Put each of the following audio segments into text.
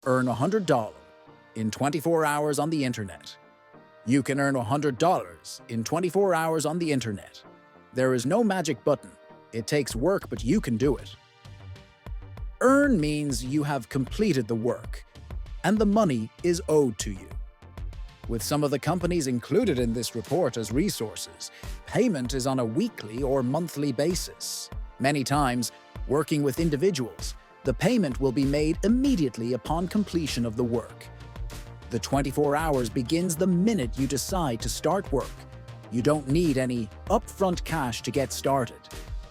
Earn $100 in 24 hours on the internet. You can earn $100 in 24 hours on the internet. There is no magic button. It takes work, but you can do it. Earn means you have completed the work, and the money is owed to you. With some of the companies included in this report as resources, payment is on a weekly or monthly basis. Many times, working with individuals, the payment will be made immediately upon completion of the work. The 24 hours begins the minute you decide to start work. You don't need any upfront cash to get started,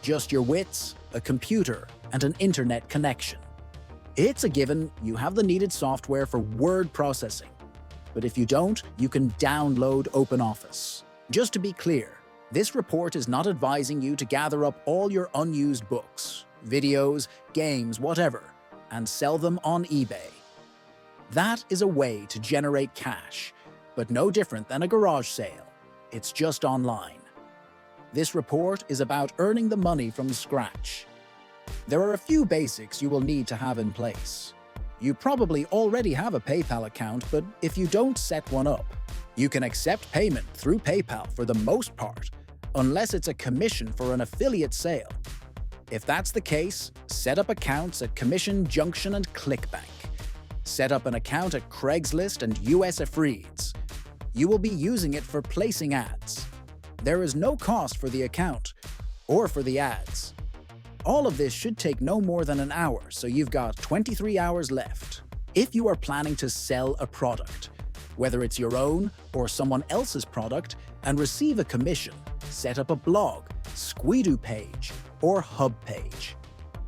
just your wits, a computer, and an internet connection. It's a given you have the needed software for word processing, but if you don't, you can download OpenOffice. Just to be clear, this report is not advising you to gather up all your unused books, videos, games, whatever, and sell them on eBay. That is a way to generate cash, but no different than a garage sale. It's just online. This report is about earning the money from scratch. There are a few basics you will need to have in place. You probably already have a PayPal account, but if you don't set one up, you can accept payment through PayPal for the most part, unless it's a commission for an affiliate sale. If that's the case, set up accounts at Commission Junction and ClickBank. Set up an account at Craigslist and USA Freeds. You will be using it for placing ads. There is no cost for the account or for the ads. All of this should take no more than an hour, so you've got 23 hours left. If you are planning to sell a product, whether it's your own or someone else's product, and receive a commission, set up a blog, Squidoo page, or hub page.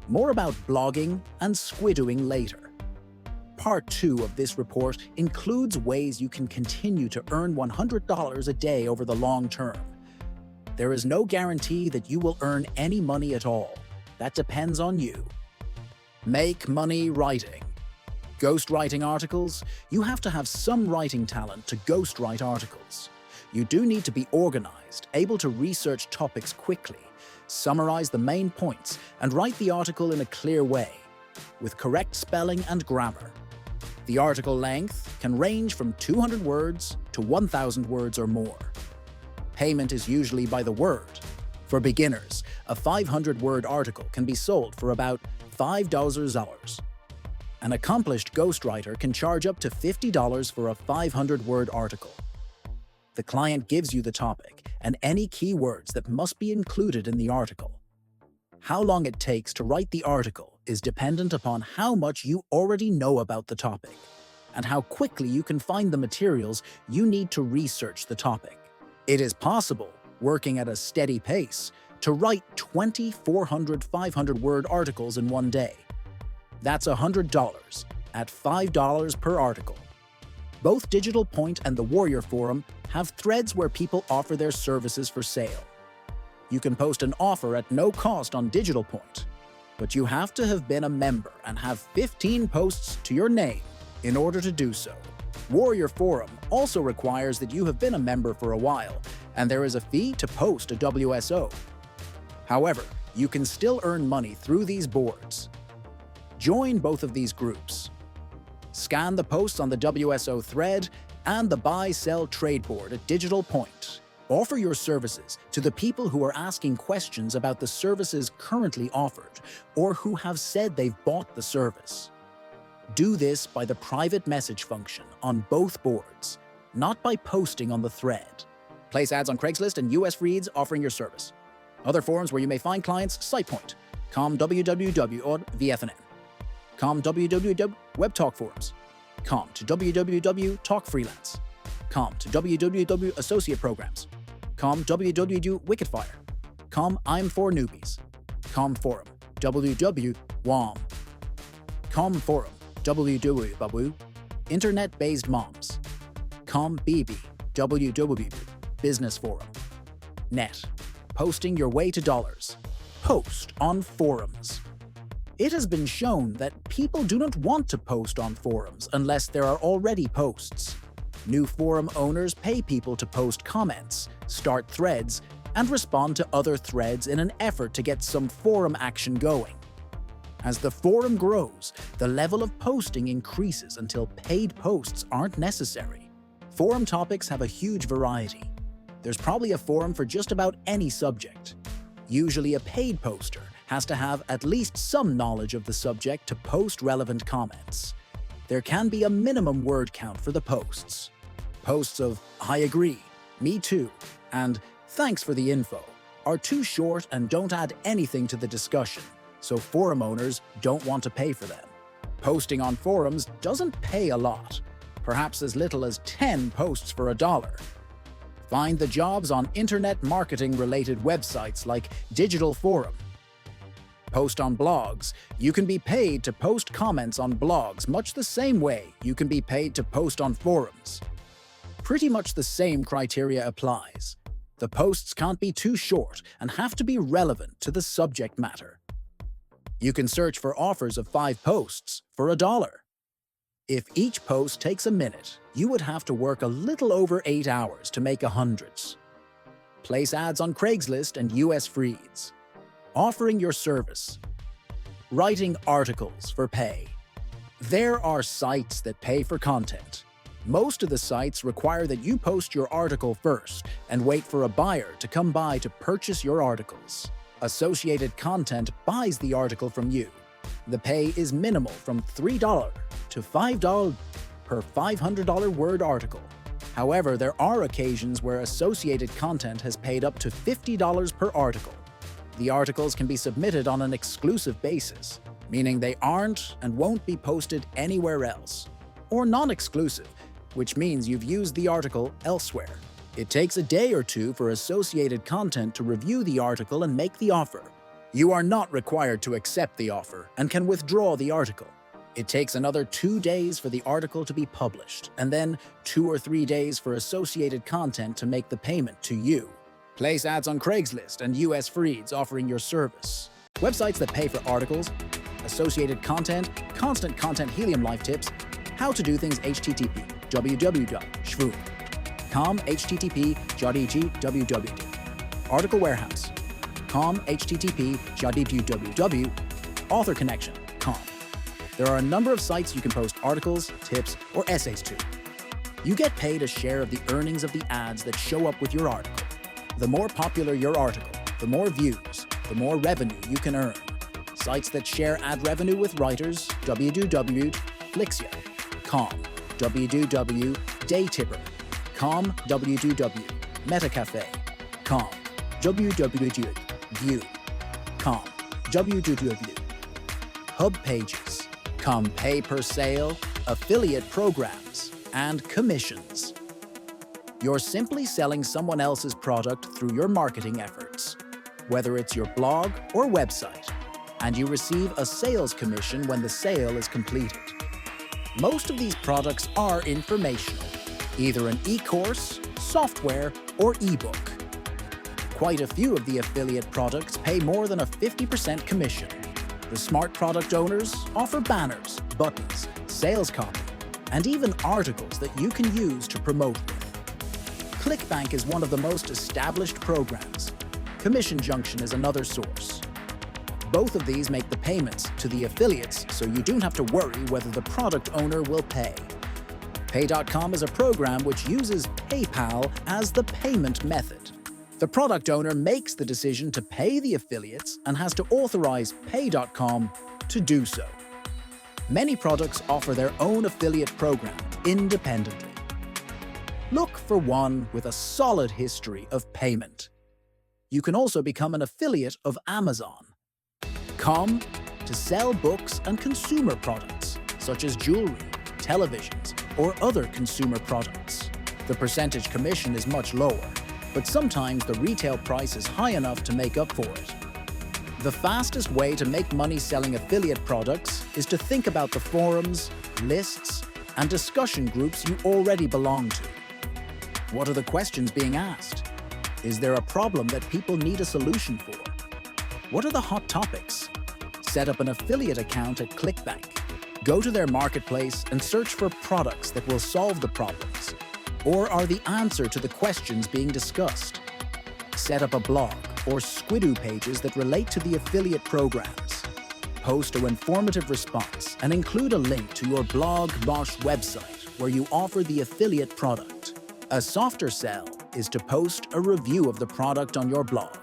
More about blogging and Squidooing later. Part 2 of this report includes ways you can continue to earn $100 a day over the long term. There is no guarantee that you will earn any money at all. That depends on you. Make money writing. Ghostwriting articles? You have to have some writing talent to ghostwrite articles. You do need to be organized, able to research topics quickly, summarize the main points, and write the article in a clear way, with correct spelling and grammar. The article length can range from 200 words to 1,000 words or more. Payment is usually by the word. For beginners, a 500-word article can be sold for about $5. An accomplished ghostwriter can charge up to $50 for a 500-word article. The client gives you the topic and any keywords that must be included in the article. How long it takes to write the article is dependent upon how much you already know about the topic and how quickly you can find the materials you need to research the topic. It is possible, working at a steady pace, to write 20 400 500-word articles in one day. That's $100 at $5 per article. Both Digital Point and the Warrior Forum have threads where people offer their services for sale. You can post an offer at no cost on Digital Point, but you have to have been a member and have 15 posts to your name in order to do so. Warrior Forum also requires that you have been a member for a while, and there is a fee to post a WSO. However, you can still earn money through these boards. Join both of these groups. Scan the posts on the WSO thread and the Buy-Sell Trade board at Digital Point. Offer your services to the people who are asking questions about the services currently offered or who have said they've bought the service. Do this by the private message function on both boards, not by posting on the thread. Place ads on Craigslist and USA Freeds offering your service. Other forums where you may find clients: SitePoint, com www or VFNN, com www WebTalk Forums, com to www Talk Freelance, com to www Associate Programs, com www Wikidfire, com I'm for Newbies, com Forum, www WOM, com Forum, www Internet-Based Moms, com BB, www Business Forum, net. Posting your way to dollars. Post on forums. It has been shown that people do not want to post on forums unless there are already posts. New forum owners pay people to post comments, start threads, and respond to other threads in an effort to get some forum action going. As the forum grows, the level of posting increases until paid posts aren't necessary. Forum topics have a huge variety. There's probably a forum for just about any subject. Usually a paid poster has to have at least some knowledge of the subject to post relevant comments. There can be a minimum word count for the posts. Posts of "I agree," "Me too," and "Thanks for the info" are too short and don't add anything to the discussion, so forum owners don't want to pay for them. Posting on forums doesn't pay a lot, perhaps as little as 10 posts for $1. Find the jobs on internet marketing-related websites like Digital Forum. Post on blogs. You can be paid to post comments on blogs much the same way you can be paid to post on forums. Pretty much the same criteria applies. The posts can't be too short and have to be relevant to the subject matter. You can search for offers of 5 posts for $1. If each post takes a minute, you would have to work a little over 8 hours to make hundreds. Place ads on Craigslist and US Freeds. Offering your service. Writing articles for pay. There are sites that pay for content. Most of the sites require that you post your article first and wait for a buyer to come by to purchase your articles. Associated Content buys the article from you. The pay is minimal from $3 to $5 per $500 word article. However, there are occasions where Associated Content has paid up to $50 per article. The articles can be submitted on an exclusive basis, meaning they aren't and won't be posted anywhere else. Or non-exclusive, which means you've used the article elsewhere. It takes a day or two for Associated Content to review the article and make the offer. You are not required to accept the offer and can withdraw the article. It takes another 2 days for the article to be published, and then 2 or 3 days for Associated Content to make the payment to you. Place ads on Craigslist and US Freeds offering your service. Websites that pay for articles, Associated Content, Constant Content Helium Life Tips, How to Do Things HTTP, www.shvoom.com, http://www. Article Warehouse, com, http://www. AuthorConnection.com. There are a number of sites you can post articles, tips, or essays to. You get paid a share of the earnings of the ads that show up with your article. The more popular your article, the more views, the more revenue you can earn. Sites that share ad revenue with writers, www.flixia.com, www.daytipper.com, www.metacafe.com, www.view.com, www.hubpages.com, pay per sale, affiliate programs, and commissions. You're simply selling someone else's product through your marketing efforts, whether it's your blog or website, and you receive a sales commission when the sale is completed. Most of these products are informational, either an e-course, software, or ebook. Quite a few of the affiliate products pay more than a 50% commission. The smart product owners offer banners, buttons, sales copy, and even articles that you can use to promote with. ClickBank is one of the most established programs. Commission Junction is another source. Both of these make the payments to the affiliates, so you don't have to worry whether the product owner will pay. Pay.com is a program which uses PayPal as the payment method. The product owner makes the decision to pay the affiliates and has to authorize Pay.com to do so. Many products offer their own affiliate program independently. Look for one with a solid history of payment. You can also become an affiliate of Amazon. Com to sell books and consumer products, such as jewelry, televisions, or other consumer products. The percentage commission is much lower, but sometimes the retail price is high enough to make up for it. The fastest way to make money selling affiliate products is to think about the forums, lists, and discussion groups you already belong to. What are the questions being asked? Is there a problem that people need a solution for? What are the hot topics? Set up an affiliate account at ClickBank. Go to their marketplace and search for products that will solve the problems, or are the answer to the questions being discussed. Set up a blog or Squidoo pages that relate to the affiliate programs. post an informative response and include a link to your blog Mosh website where you offer the affiliate product. A softer sell is to post a review of the product on your blog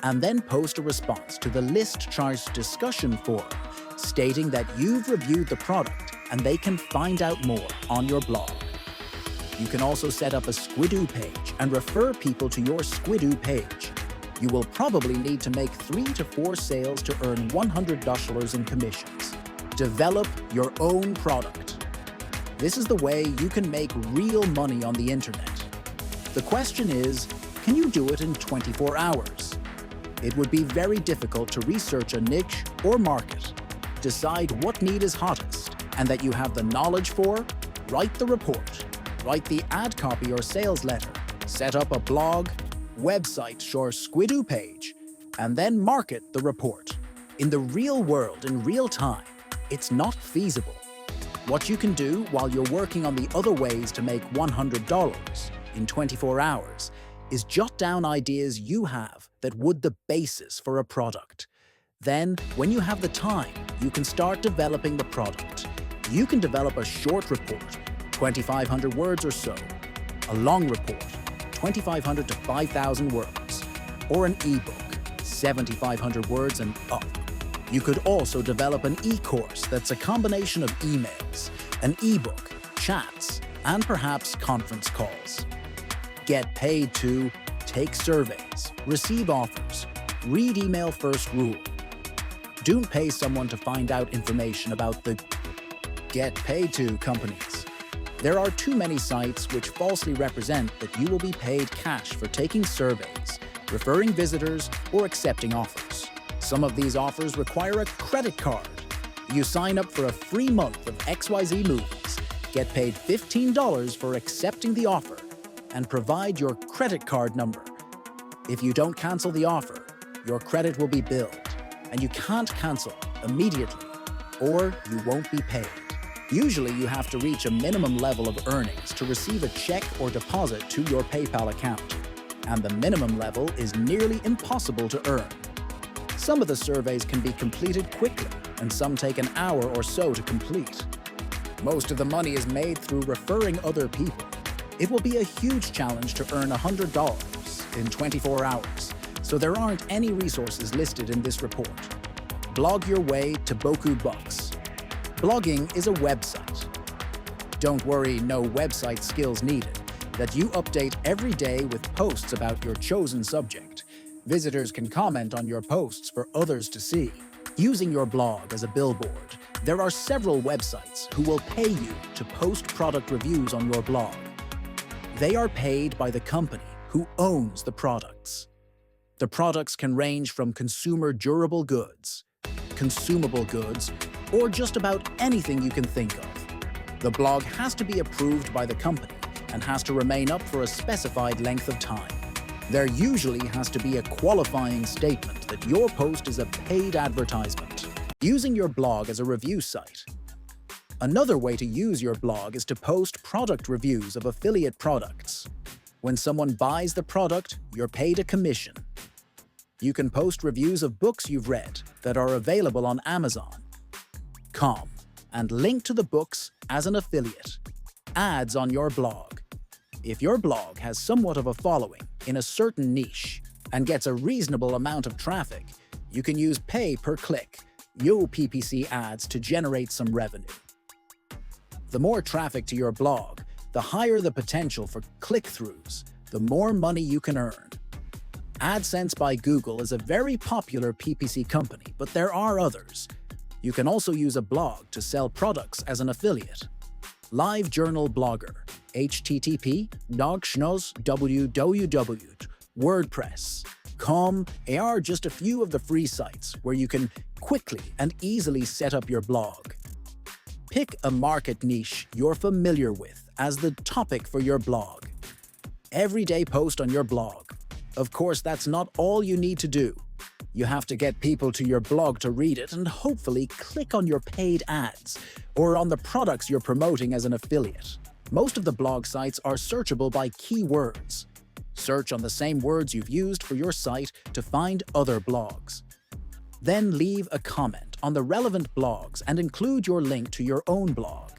and then post a response to the list chart discussion forum stating that you've reviewed the product and they can find out more on your blog. You can also set up a Squidoo page and refer people to your Squidoo page. You will probably need to make 3 to 4 sales to earn $100 in commissions. Develop your own product. This is the way you can make real money on the internet. The question is, can you do it in 24 hours? It would be very difficult to research a niche or market, decide what need is hottest, and that you have the knowledge for, write the report, write the ad copy or sales letter, set up a blog, website or Squidoo page, and then market the report. In the real world, in real time, it's not feasible. What you can do while you're working on the other ways to make $100 in 24 hours is jot down ideas you have that would the basis for a product. Then, when you have the time, you can start developing the product. You can develop a short report, 2,500 words or so, a long report, 2,500 to 5,000 words, or an ebook, 7,500 words and up. You could also develop an e-course that's a combination of emails, an ebook, chats, and perhaps conference calls. Get paid to take surveys, receive offers, read email first rule. Don't pay someone to find out information about the get paid to companies. There are too many sites which falsely represent that you will be paid cash for taking surveys, referring visitors, or accepting offers. Some of these offers require a credit card. You sign up for a free month of XYZ movies, get paid $15 for accepting the offer, and provide your credit card number. If you don't cancel the offer, your credit will be billed, and you can't cancel immediately, or you won't be paid. Usually, you have to reach a minimum level of earnings to receive a check or deposit to your PayPal account, and the minimum level is nearly impossible to earn. Some of the surveys can be completed quickly, and some take an hour or so to complete. Most of the money is made through referring other people. It will be a huge challenge to earn $100 in 24 hours, so there aren't any resources listed in this report. Blog your way to Boku Bucks. Blogging is a website. Don't worry, no website skills needed, that you update every day with posts about your chosen subject. Visitors can comment on your posts for others to see. Using your blog as a billboard, there are several websites who will pay you to post product reviews on your blog. They are paid by the company who owns the products. The products can range from consumer durable goods, consumable goods, or just about anything you can think of. The blog has to be approved by the company and has to remain up for a specified length of time. There usually has to be a qualifying statement that your post is a paid advertisement. Using your blog as a review site. Another way to use your blog is to post product reviews of affiliate products. When someone buys the product, you're paid a commission. You can post reviews of books you've read that are available on Amazon.com and link to the books as an affiliate. Ads on your blog. If your blog has somewhat of a following in a certain niche and gets a reasonable amount of traffic, you can use pay-per-click, PPC ads to generate some revenue. The more traffic to your blog, the higher the potential for click-throughs, the more money you can earn. AdSense by Google is a very popular PPC company, but there are others. You can also use a blog to sell products as an affiliate. LiveJournal Blogger, http://www.wordpress.com are just a few of the free sites where you can quickly and easily set up your blog. Pick a market niche you're familiar with as the topic for your blog. Everyday post on your blog. Of course, that's not all you need to do. You have to get people to your blog to read it and hopefully click on your paid ads or on the products you're promoting as an affiliate. Most of the blog sites are searchable by keywords. Search on the same words you've used for your site to find other blogs. Then leave a comment on the relevant blogs and include your link to your own blog.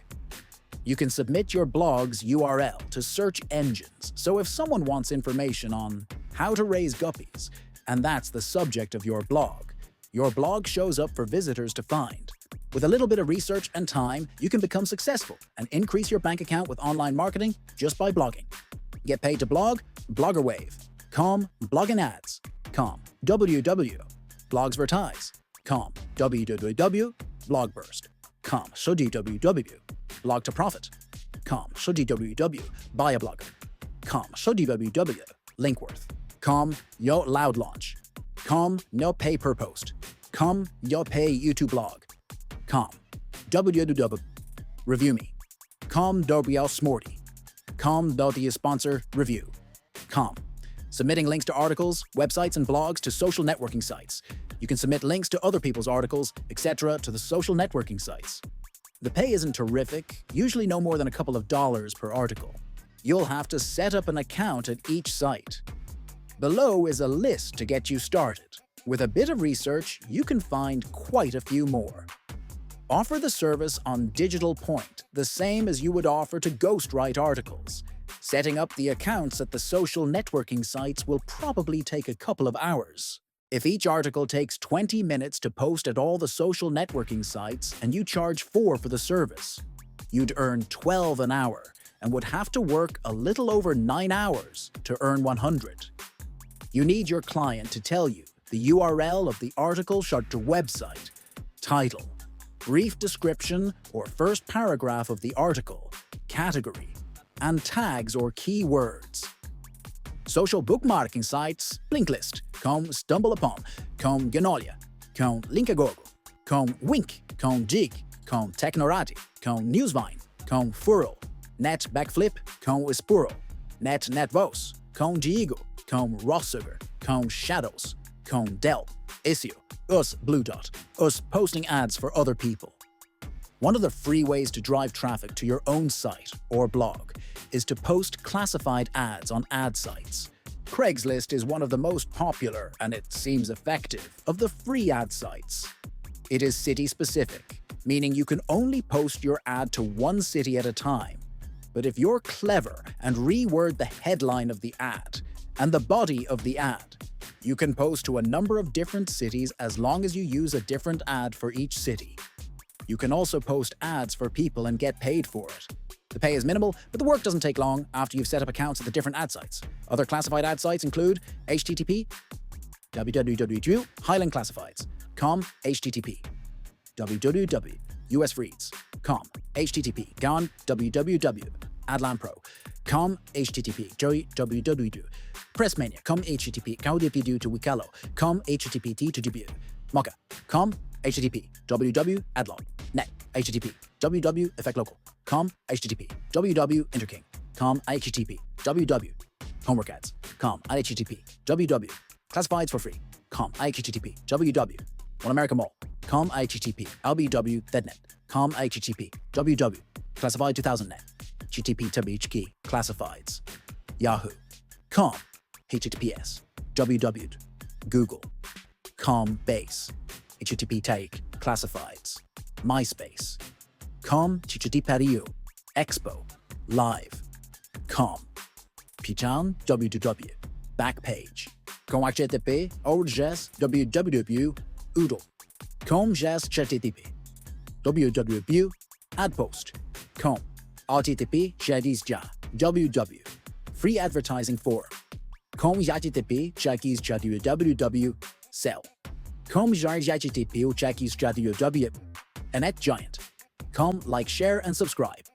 You can submit your blog's URL to search engines, so if someone wants information on how to raise guppies, and that's the subject of your blog shows up for visitors to find. With a little bit of research and time, you can become successful and increase your bank account with online marketing just by blogging. Get paid to blog? Bloggerwave. Com blogging ads. Com www.blogsvertise. Com www.blogburst. Com www.blog to profit. Com www.buy a blogger. Com www.linkworth. Com yo loud launch. Com no pay per post. Com yo pay YouTube blog. Com www review me. Com www smorty. Com www sponsor review. Com submitting links to articles, websites, and blogs to social networking sites. You can submit links to other people's articles, etc. to the social networking sites. The pay isn't terrific, usually no more than a couple of dollars per article. You'll have to set up an account at each site. Below is a list to get you started. With a bit of research, you can find quite a few more. Offer the service on Digital Point, the same as you would offer to ghostwrite articles. Setting up the accounts at the social networking sites will probably take a couple of hours. If each article takes 20 minutes to post at all the social networking sites and you charge $4 for the service, you'd earn $12 an hour and would have to work a little over 9 hours to earn $100. You need your client to tell you the URL of the article / website, title, brief description or first paragraph of the article, category, and tags or keywords. Social bookmarking sites, Blinklist, com StumbleUpon, com Genolia, com Linkagogo, com Wink, com Jig, com Technorati, com Newsvine, com Furl, Net Backflip, com Espuro, Net Netvos, com Diego, com Rosssugar, com Shadows, com Dell, Isio, us Blue Dot, us posting ads for other people. One of the free ways to drive traffic to your own site or blog is to post classified ads on ad sites. Craigslist is one of the most popular, and it seems effective, of the free ad sites. It is city-specific, meaning you can only post your ad to one city at a time. But if you're clever and reword the headline of the ad and the body of the ad, you can post to a number of different cities as long as you use a different ad for each city. You can also post ads for people and get paid for it. The pay is minimal, but the work doesn't take long after you've set up accounts at the different ad sites. Other classified ad sites include http www.highlandclassifieds.com http www.usfreeds.com http gone www.adlandpro.com http www.pressmania.com http www to wicalo com http to debut mocha com http www.adlog net http www effectlocal com http www interking com http www homework ads com http www classifieds for free com http www One America Mall com http lbw thednet com http www classified 2000 net http whkey classifieds yahoo com https www google com base http take classifieds MySpace com http expo live com pichan www backpage com http orges www oodle com jas http www adpost com http shadis ja www free advertising forum com http chakis www sell com http chakis www Annette Giant. Com like, share, and subscribe.